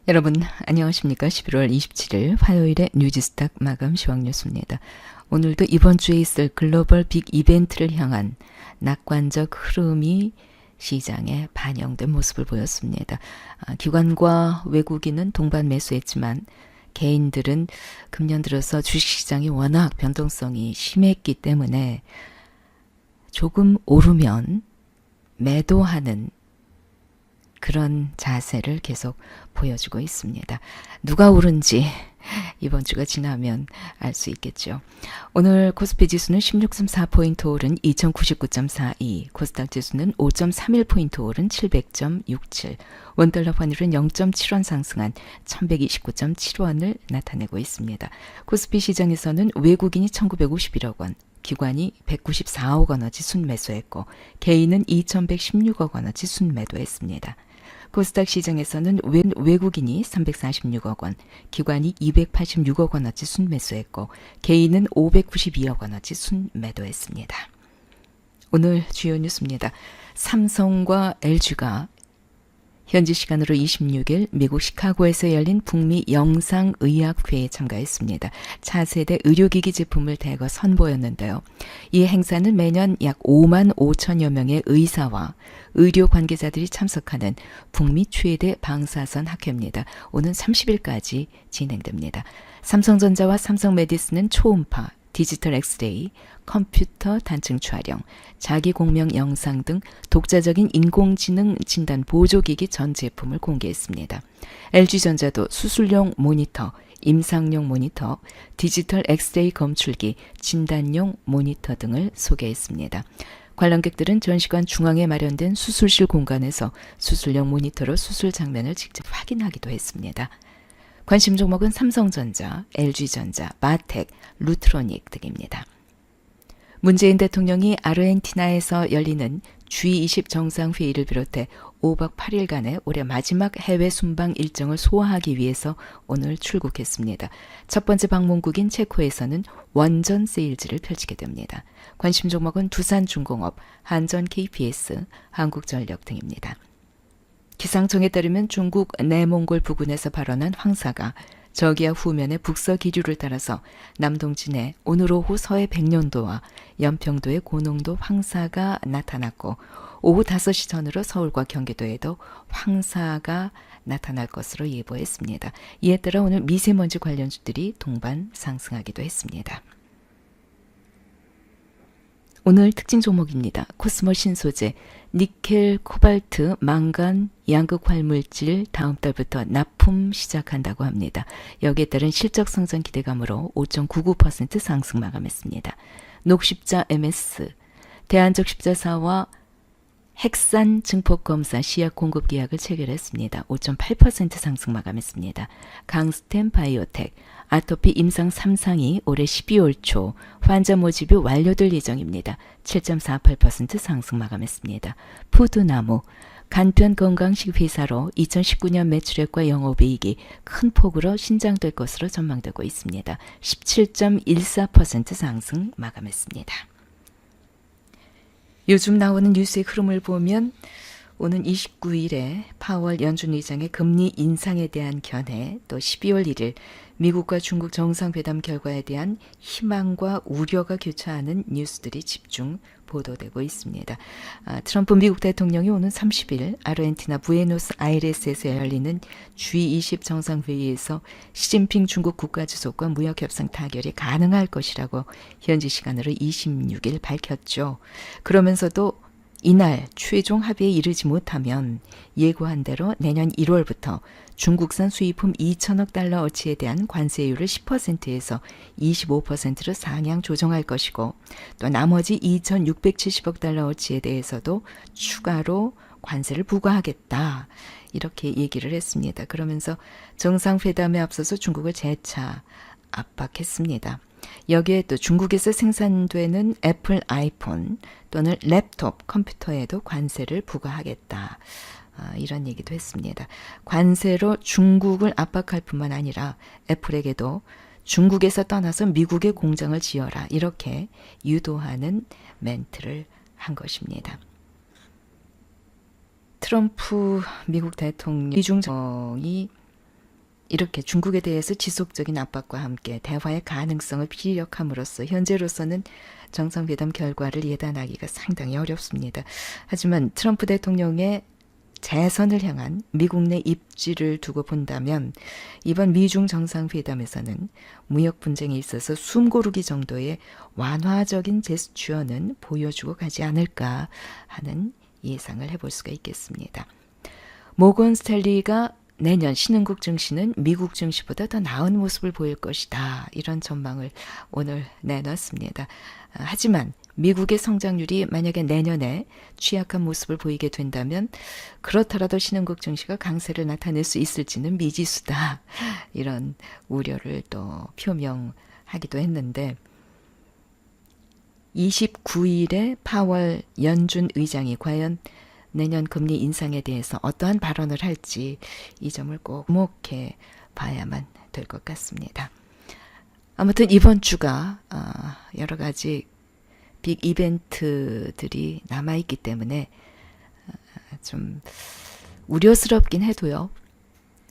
여러분 안녕하십니까? 11월 27일 화요일의 뉴지스탁 마감 시황뉴스입니다. 오늘도 이번 주에 있을 글로벌 빅 이벤트를 향한 낙관적 흐름이 시장에 반영된 모습을 보였습니다. 기관과 외국인은 동반 매수했지만 개인들은 금년 들어서 주식시장이 워낙 변동성이 심했기 때문에 조금 오르면 매도하는 그런 자세를 계속 보여주고 있습니다. 누가 오른지 이번 주가 지나면 알 수 있겠죠. 오늘 코스피 지수는 16.4포인트 오른 2099.42, 코스닥 지수는 5.31포인트 오른 700.67, 원달러 환율은 0.7원 상승한 1129.7원을 나타내고 있습니다. 코스피 시장에서는 외국인이 1951억 원, 기관이 194억 원어치 순매수했고 개인은 2116억 원어치 순매도했습니다. 코스닥 시장에서는 외국인이 346억 원, 기관이 286억 원어치 순매수했고 개인은 592억 원어치 순매도했습니다. 오늘 주요 뉴스입니다. 삼성과 LG가 현지 시간으로 26일 미국 시카고에서 열린 북미 영상의학회에 참가했습니다. 차세대 의료기기 제품을 대거 선보였는데요. 이 행사는 매년 약 5만 5천여 명의 의사와 의료 관계자들이 참석하는 북미 최대 방사선 학회입니다. 오는 30일까지 진행됩니다. 삼성전자와 삼성메디스는 초음파, 디지털 엑스레이, 컴퓨터 단층 촬영, 자기 공명 영상 등 독자적인 인공지능 진단 보조기기 전 제품을 공개했습니다. LG전자도 수술용 모니터, 임상용 모니터, 디지털 엑스레이 검출기, 진단용 모니터 등을 소개했습니다. 관람객들은 전시관 중앙에 마련된 수술실 공간에서 수술용 모니터로 수술 장면을 직접 확인하기도 했습니다. 관심 종목은 삼성전자, LG전자, 마텍, 루트로닉 등입니다. 문재인 대통령이 아르헨티나에서 열리는 G20 정상회의를 비롯해 5박 8일간의 올해 마지막 해외 순방 일정을 소화하기 위해서 오늘 출국했습니다. 첫 번째 방문국인 체코에서는 원전 세일즈를 펼치게 됩니다. 관심 종목은 두산중공업, 한전 KPS, 한국전력 등입니다. 기상청에 따르면 중국 내몽골 부근에서 발원한 황사가 저기야 후면의 북서 기류를 따라서 남동진에 오늘 오후 서해 백령도와 연평도의 고농도 황사가 나타났고 오후 5시 전으로 서울과 경기도에도 황사가 나타날 것으로 예보했습니다. 이에 따라 오늘 미세먼지 관련주들이 동반 상승하기도 했습니다. 오늘 특징 종목입니다. 코스모 신소재, 니켈, 코발트, 망간, 양극 활물질 다음 달부터 납품 시작한다고 합니다. 여기에 따른 실적 성장 기대감으로 5.99% 상승 마감했습니다. 녹십자 MS, 대한적 십자사와 핵산 증폭검사 시약 공급 계약을 체결했습니다. 5.8% 상승 마감했습니다. 강스템 바이오텍, 아토피 임상 3상이 올해 12월 초 환자 모집이 완료될 예정입니다. 7.48% 상승 마감했습니다. 푸드나무, 간편 건강식 회사로 2019년 매출액과 영업이익이 큰 폭으로 신장될 것으로 전망되고 있습니다. 17.14% 상승 마감했습니다. 요즘 나오는 뉴스의 흐름을 보면 오는 29일에 파월 연준 의장의 금리 인상에 대한 견해, 또 12월 1일 미국과 중국 정상회담 결과에 대한 희망과 우려가 교차하는 뉴스들이 집중 보도되고 있습니다. 트럼프 미국 대통령이 오는 30일 아르헨티나 부에노스아이레스에서 열리는 G20 정상회의에서 시진핑 중국 국가주석과 무역협상 타결이 가능할 것이라고 현지 시간으로 26일 밝혔죠. 그러면서도 이날 최종 합의에 이르지 못하면 예고한 대로 내년 1월부터 중국산 수입품 2천억 달러어치에 대한 관세율을 10%에서 25%로 상향 조정할 것이고 또 나머지 2,670억 달러어치에 대해서도 추가로 관세를 부과하겠다. 이렇게 얘기를 했습니다. 그러면서 정상회담에 앞서서 중국을 재차 압박했습니다. 여기에 또 중국에서 생산되는 애플 아이폰 또는 랩톱 컴퓨터에도 관세를 부과하겠다. 이런 얘기도 했습니다. 관세로 중국을 압박할 뿐만 아니라 애플에게도 중국에서 떠나서 미국에 공장을 지어라. 이렇게 유도하는 멘트를 한 것입니다. 트럼프 미국 대통령 이중정이 이렇게 중국에 대해서 지속적인 압박과 함께 대화의 가능성을 피력함으로써 현재로서는 정상회담 결과를 예단하기가 상당히 어렵습니다. 하지만 트럼프 대통령의 재선을 향한 미국 내 입지를 두고 본다면 이번 미중 정상회담에서는 무역 분쟁에 있어서 숨고르기 정도의 완화적인 제스처는 보여주고 가지 않을까 하는 예상을 해볼 수가 있겠습니다. 모건 스탠리가 내년 신흥국 증시는 미국 증시보다 더 나은 모습을 보일 것이다. 이런 전망을 오늘 내놨습니다. 하지만 미국의 성장률이 만약에 내년에 취약한 모습을 보이게 된다면 그렇더라도 신흥국 증시가 강세를 나타낼 수 있을지는 미지수다. 이런 우려를 또 표명하기도 했는데 29일에 파월 연준 의장이 과연 내년 금리 인상에 대해서 어떠한 발언을 할지 이 점을 꼭 주목해 봐야만 될 것 같습니다. 아무튼 이번 주가 여러 가지 빅 이벤트들이 남아있기 때문에 좀 우려스럽긴 해도요.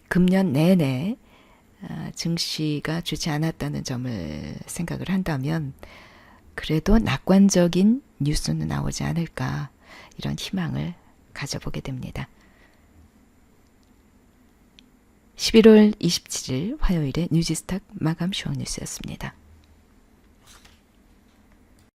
금년 내내 증시가 좋지 않았다는 점을 생각을 한다면 그래도 낙관적인 뉴스는 나오지 않을까 이런 희망을 가져보게 됩니다. 11월 27일 화요일의 뉴지스탁 마감 쇼 뉴스였습니다.